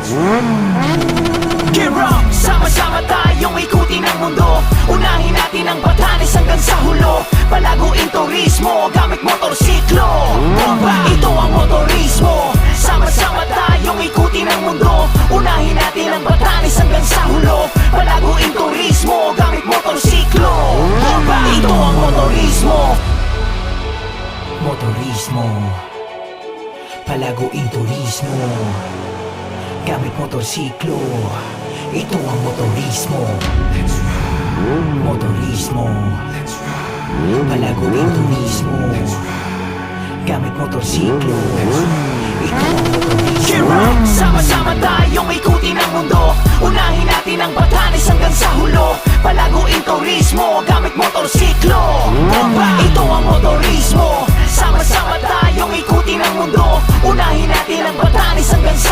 Gear up! Sama-sama tayong ikutin ang mundo. Unahin natin ang Batanes hanggang sa hulo. Palaguin turismo gamit motorsiklo. Bomba! Ito ang motorismo. Sama-sama tayong ikutin ang mundo. Unahin natin ang Batanes hanggang sa hulo. Palaguin turismo gamit motorsiklo. Bomba! Ito ang motorismo. Motorismo. Palaguin turismo gamit motorsiklo. Ito ang motorismo. Motorismo. Palaguin turismo gamit motorsiklo. Ito ang motorismo. Sama-sama tayong ikutin ang mundo. Unahin natin ang Batanes hanggang sa hulo. Palaguin turismo gamit motorsiklo. Bomba! Ito ang motorismo. Sama-sama tayong ikutin ang mundo. Unahin natin ang Batanes hanggang sa